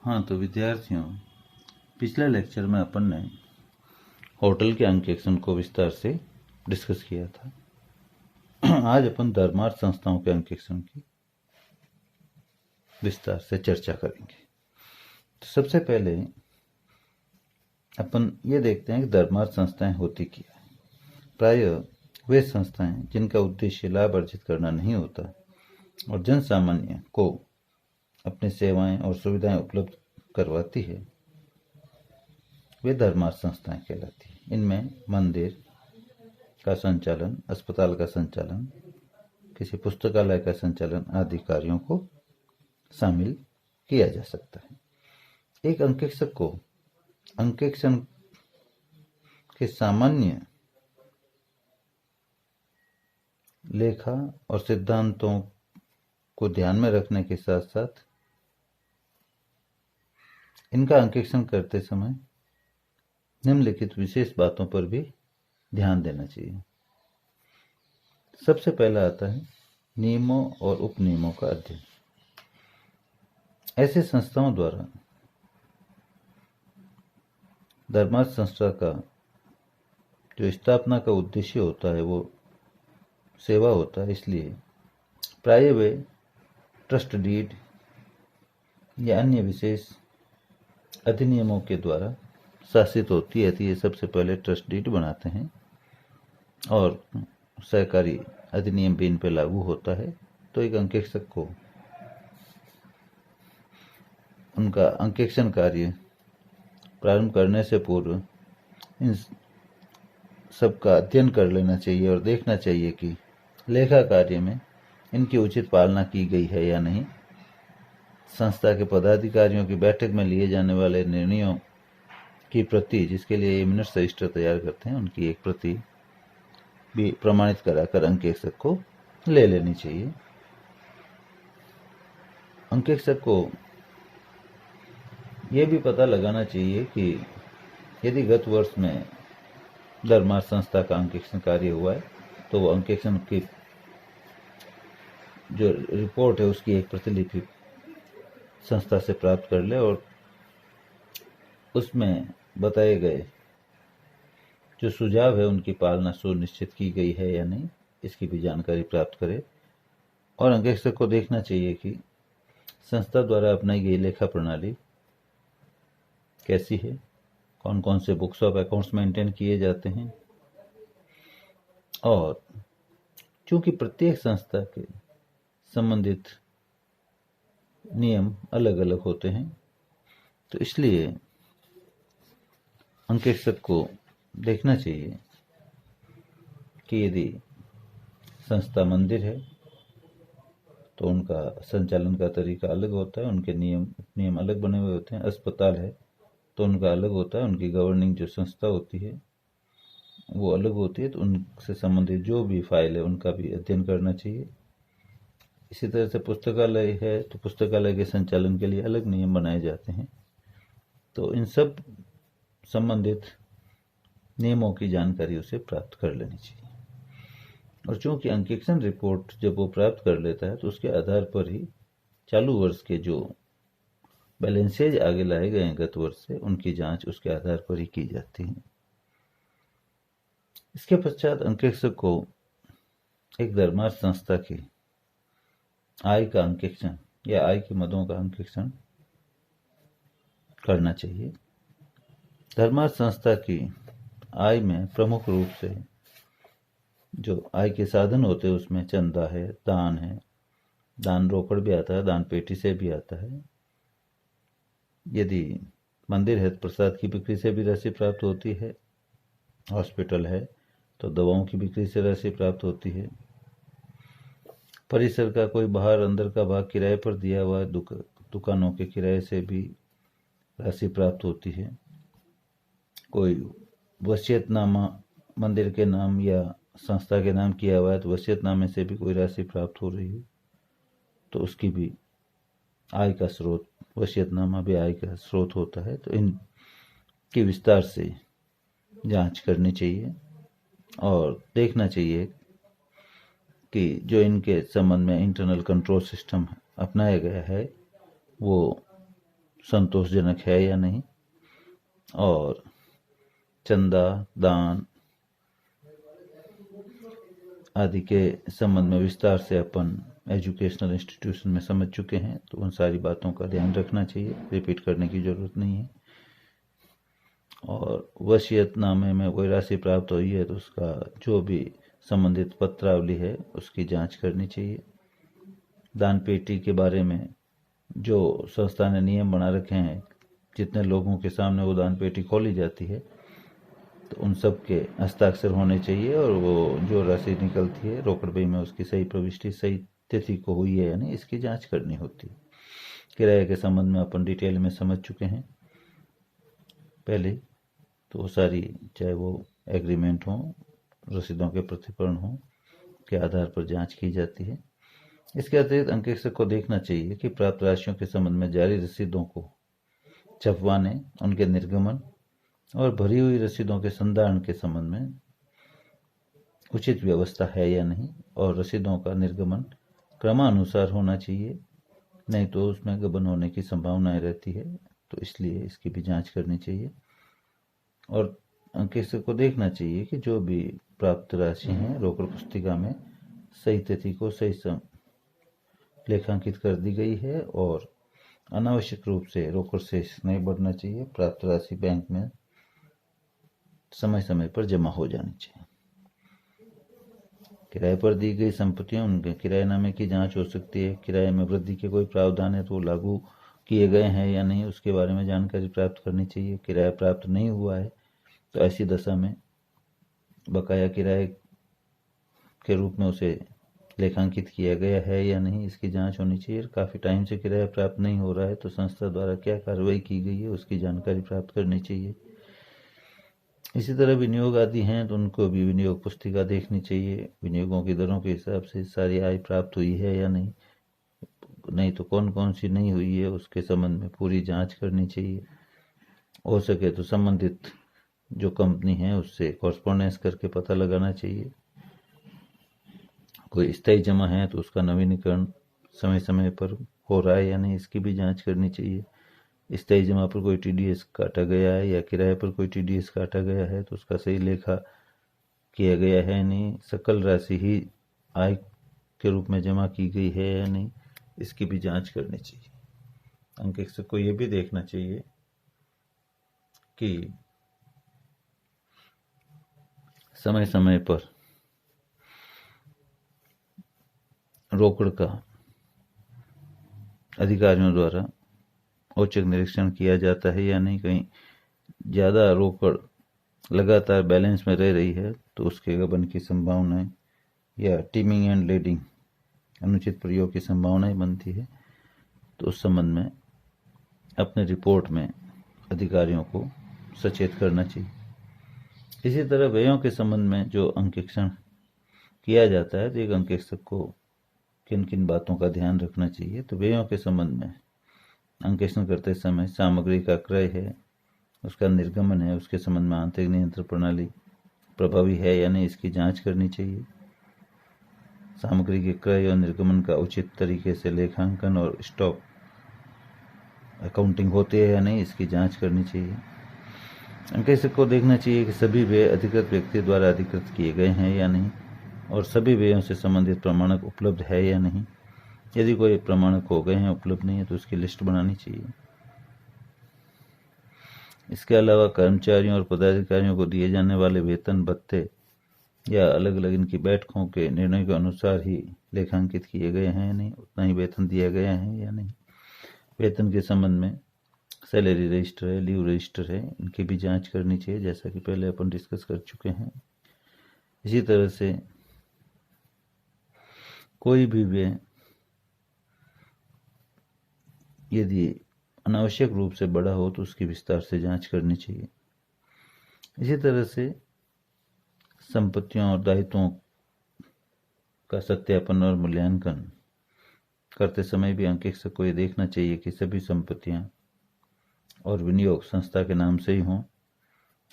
हाँ, तो विद्यार्थियों, पिछले लेक्चर में अपन ने होटल के अंकेक्षण को विस्तार से डिस्कस किया था। आज अपन धर्मार्थ संस्थाओं के अंकेक्षण की विस्तार से चर्चा करेंगे। तो सबसे पहले अपन ये देखते हैं कि धर्मार्थ संस्थाएं होती क्या है। प्रायः वे संस्थाएं जिनका उद्देश्य लाभ अर्जित करना नहीं होता और जन सामान्य को अपनी सेवाएं और सुविधाएं उपलब्ध करवाती है, वे धर्मार्थ संस्थाएं कहलाती हैं। इनमें मंदिर का संचालन, अस्पताल का संचालन, किसी पुस्तकालय का संचालन आदि कार्यों को शामिल किया जा सकता है। एक अंकेक्षक को अंकेक्षण के सामान्य लेखा और सिद्धांतों को ध्यान में रखने के साथ साथ इनका अंकेक्षण करते समय निम्नलिखित विशेष बातों पर भी ध्यान देना चाहिए। सबसे पहला आता है नियमों और उपनियमों का अध्ययन। ऐसे संस्थाओं द्वारा धर्मार्थ संस्था का जो स्थापना का उद्देश्य होता है वो सेवा होता है, इसलिए प्रायः वे ट्रस्ट डीड या अन्य विशेष अधिनियमों के द्वारा शासित होती है। तो ये सबसे पहले ट्रस्ट डीड बनाते हैं और सहकारी अधिनियम भी इन पर लागू होता है। तो एक अंकेक्षक को उनका अंकेक्षण कार्य प्रारंभ करने से पूर्व इन सबका अध्ययन कर लेना चाहिए और देखना चाहिए कि लेखा कार्य में इनकी उचित पालना की गई है या नहीं। संस्था के पदाधिकारियों की बैठक में लिए जाने वाले निर्णयों की प्रति, जिसके लिए ये मिनट्स रजिस्टर तैयार करते हैं, उनकी एक प्रति भी प्रमाणित कराकर अंकेक्षक को ले लेनी चाहिए। अंकेक्षक को यह भी पता लगाना चाहिए कि यदि गत वर्ष में धर्मार्थ संस्था का अंकेक्षण कार्य हुआ है तो वो अंकेक्षण की जो रिपोर्ट है उसकी एक प्रतिलिपि संस्था से प्राप्त कर ले और उसमें बताए गए जो सुझाव है उनकी पालना सुनिश्चित की गई है या नहीं, इसकी भी जानकारी प्राप्त करे। और अंकेक्षक को देखना चाहिए कि संस्था द्वारा अपनाई गई लेखा प्रणाली कैसी है, कौन कौन से बुक्स ऑफ अकाउंट्स मेंटेन किए जाते हैं। और चूंकि प्रत्येक संस्था के संबंधित नियम अलग अलग होते हैं, तो इसलिए अंकेक्षक को देखना चाहिए कि यदि संस्था मंदिर है तो उनका संचालन का तरीका अलग होता है, उनके नियम अलग बने हुए होते हैं। अस्पताल है तो उनका अलग होता है, उनकी गवर्निंग जो संस्था होती है वो अलग होती है। तो उनसे संबंधित जो भी फाइल है उनका भी अध्ययन करना चाहिए। इसी तरह से पुस्तकालय है तो पुस्तकालय के संचालन के लिए अलग नियम बनाए जाते हैं। तो इन सब संबंधित नियमों की जानकारी उसे प्राप्त कर लेनी चाहिए। और चूंकि अंकेक्षण रिपोर्ट जब वो प्राप्त कर लेता है तो उसके आधार पर ही चालू वर्ष के जो बैलेंसेज आगे लाए गए हैं गत वर्ष से, उनकी जांच उसके आधार पर ही की जाती है। इसके पश्चात अंकेक्षक को एक धर्मार्थ संस्था की आय का अंकेक्षण या आय के मदों का अंकेक्षण करना चाहिए। धर्मार्थ संस्था की आय में प्रमुख रूप से जो आय के साधन होते हैं उसमें चंदा है, दान रोकड़ भी आता है, दान पेटी से भी आता है। यदि मंदिर है तो प्रसाद की बिक्री से भी राशि प्राप्त होती है। हॉस्पिटल है तो दवाओं की बिक्री से राशि प्राप्त होती है। परिसर का कोई बाहर अंदर का भाग किराए पर दिया हुआ है, दुकानों के किराए से भी राशि प्राप्त होती है। कोई वसीयतनामा मंदिर के नाम या संस्था के नाम किया हुआ है तो वसीयतनामे से भी कोई राशि प्राप्त हो रही है तो उसकी भी आय का स्रोत, वसीयतनामा भी आय का स्रोत होता है। तो इनकी विस्तार से जांच करनी चाहिए और देखना चाहिए कि जो इनके संबंध में इंटरनल कंट्रोल सिस्टम अपनाया गया है वो संतोषजनक है या नहीं, और चंदा, दान आदि के संबंध में विस्तार से अपन एजुकेशनल इंस्टीट्यूशन में समझ चुके हैं, तो उन सारी बातों का ध्यान रखना चाहिए, रिपीट करने की जरूरत नहीं है। और वसीयतनामे में कोई राशि प्राप्त हुई है तो उसका जो भी संबंधित पत्रावली है उसकी जांच करनी चाहिए। दान पेटी के बारे में जो संस्था ने नियम बना रखे हैं, जितने लोगों के सामने वो दान पेटी खोली जाती है तो उन सब के हस्ताक्षर होने चाहिए, और वो जो राशि निकलती है रोकड़ बही में उसकी सही प्रविष्टि सही तिथि को हुई है या नहीं इसकी जांच करनी होती है। किराए के संबंध में अपन डिटेल में समझ चुके हैं पहले, तो वो सारी चाहे वो एग्रीमेंट हो, रसीदों के प्रतिपूर्ण हो के आधार पर जांच की जाती है। इसके अतिरिक्त अंकेक्षक को देखना चाहिए कि प्राप्त राशियों के संबंध में जारी रसीदों को छपवाने, उनके निर्गमन और भरी हुई रसीदों के संधारण के संबंध में उचित व्यवस्था है या नहीं, और रसीदों का निर्गमन क्रमानुसार होना चाहिए, नहीं तो उसमें गबन होने की संभावनाएं रहती है, तो इसलिए इसकी भी जांच करनी चाहिए। और अंकेक्षक को देखना चाहिए कि जो भी प्राप्त राशि हैं रोकड़ पुस्तिका में सही तिथि को सही लेखांकित कर दी गई है, और अनावश्यक रूप से रोकड़ शेष नहीं बढ़ना चाहिए। प्राप्त राशि बैंक में समय समय पर जमा हो जानी चाहिए। किराए पर दी गई संपत्तियां, उनके किराएनामे की जांच हो सकती है। किराए में वृद्धि के कोई प्रावधान है तो लागू किए गए हैं या नहीं उसके बारे में जानकारी प्राप्त करनी चाहिए। किराया प्राप्त नहीं हुआ है तो ऐसी दशा में बकाया किराए के रूप में उसे लेखांकित किया गया है या नहीं इसकी जांच होनी चाहिए। काफ़ी टाइम से किराया प्राप्त नहीं हो रहा है तो संस्था द्वारा क्या कार्रवाई की गई है उसकी जानकारी प्राप्त करनी चाहिए। इसी तरह विनियोग आदि हैं तो उनको भी विनियोग पुस्तिका देखनी चाहिए। विनियोगों की दरों के हिसाब से सारी आय प्राप्त हुई है या नहीं, नहीं तो कौन कौन सी नहीं हुई है उसके संबंध में पूरी जांच करनी चाहिए। हो सके तो संबंधित जो कंपनी है उससे कॉरस्पॉन्डेंस करके पता लगाना चाहिए। कोई स्थायी जमा है तो उसका नवीनीकरण समय समय पर हो रहा है या नहीं इसकी भी जांच करनी चाहिए। स्थायी जमा पर कोई टीडीएस काटा गया है या किराए पर कोई टीडीएस काटा गया है तो उसका सही लेखा किया गया है नहीं, सकल राशि ही आय के रूप में जमा की गई है या नहीं इसकी भी जांच करनी चाहिए। अंकेक्षक को यह भी देखना चाहिए कि समय समय पर रोकड़ का अधिकारियों द्वारा औचक निरीक्षण किया जाता है या नहीं। कहीं ज़्यादा रोकड़ लगातार बैलेंस में रह रही है तो उसके गबन की संभावनाएं या टीमिंग एंड लेडिंग अनुचित प्रयोग की संभावनाएं बनती है, तो उस संबंध में अपने रिपोर्ट में अधिकारियों को सचेत करना चाहिए। इसी तरह व्ययों के संबंध में जो अंकेक्षण किया जाता है तो एक अंकेक्षक को किन किन बातों का ध्यान रखना चाहिए। तो व्ययों के संबंध में अंकेक्षण करते समय सामग्री का क्रय है, उसका निर्गमन है, उसके संबंध में आंतरिक नियंत्रण प्रणाली प्रभावी है या नहीं इसकी जांच करनी चाहिए। सामग्री के क्रय और निर्गमन का उचित तरीके से लेखांकन और स्टॉक अकाउंटिंग होती है या नहीं इसकी जांच करनी चाहिए। अंकेक्षक को देखना चाहिए कि सभी व्यय अधिकृत व्यक्ति द्वारा अधिकृत किए गए हैं या नहीं, और सभी व्ययों से संबंधित प्रमाणक उपलब्ध है या नहीं। यदि कोई प्रमाणक हो गए हैं उपलब्ध नहीं है तो उसकी लिस्ट बनानी चाहिए। इसके अलावा कर्मचारियों और पदाधिकारियों को दिए जाने वाले वेतन भत्ते या अलग अलग इनकी बैठकों के निर्णय के अनुसार ही लेखांकित किए गए हैं या नहीं, उतना ही वेतन दिया गया है या नहीं। वेतन के संबंध में सैलरी रजिस्टर है, लीव रजिस्टर है, इनकी भी जांच करनी चाहिए जैसा कि पहले अपन डिस्कस कर चुके हैं। इसी तरह से कोई भी व्यय यदि अनावश्यक रूप से बड़ा हो तो उसकी विस्तार से जांच करनी चाहिए। इसी तरह से संपत्तियों और दायित्वों का सत्यापन और मूल्यांकन करते समय भी अंकेक्षक को यह देखना चाहिए कि सभी संपत्तियां और विनियोग संस्था के नाम से ही हों,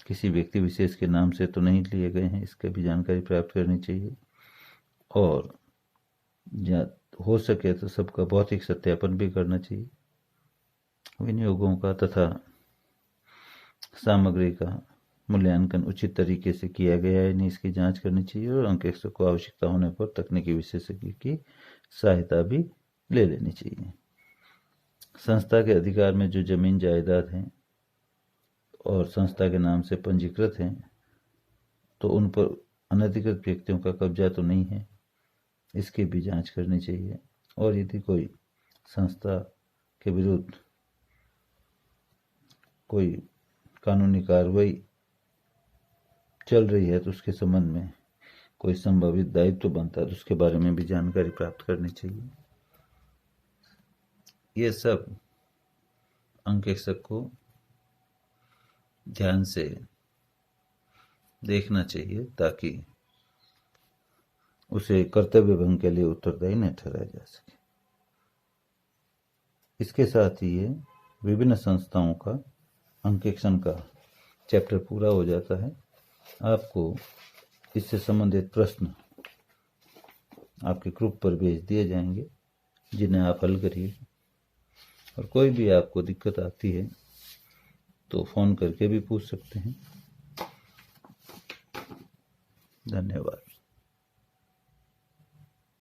किसी व्यक्ति विशेष के नाम से तो नहीं लिए गए हैं, इसकी भी जानकारी प्राप्त करनी चाहिए। और हो सके तो सबका भौतिक सत्यापन भी करना चाहिए। विनियोगों का तथा सामग्री का मूल्यांकन उचित तरीके से किया गया है नहीं, इसकी जांच करनी चाहिए और अंकेक्षक को आवश्यकता होने पर तकनीकी विशेषज्ञ की सहायता भी ले लेनी चाहिए। संस्था के अधिकार में जो जमीन जायदाद हैं और संस्था के नाम से पंजीकृत हैं तो उन पर अनधिकृत व्यक्तियों का कब्जा तो नहीं है, इसकी भी जांच करनी चाहिए। और यदि कोई संस्था के विरुद्ध कोई कानूनी कार्रवाई चल रही है तो उसके संबंध में कोई संभावित दायित्व बनता है तो उसके बारे में भी जानकारी प्राप्त करनी चाहिए। ये सब अंकेक्षक को ध्यान से देखना चाहिए ताकि उसे कर्तव्य भंग के लिए उत्तरदायी न ठहराया जा सके। इसके साथ ही ये विभिन्न संस्थाओं का अंकेक्षण का चैप्टर पूरा हो जाता है। आपको इससे संबंधित प्रश्न आपके ग्रुप पर भेज दिए जाएंगे जिन्हें आप हल करिए। और कोई भी आपको दिक्कत आती है तो फ़ोन करके भी पूछ सकते हैं। धन्यवाद।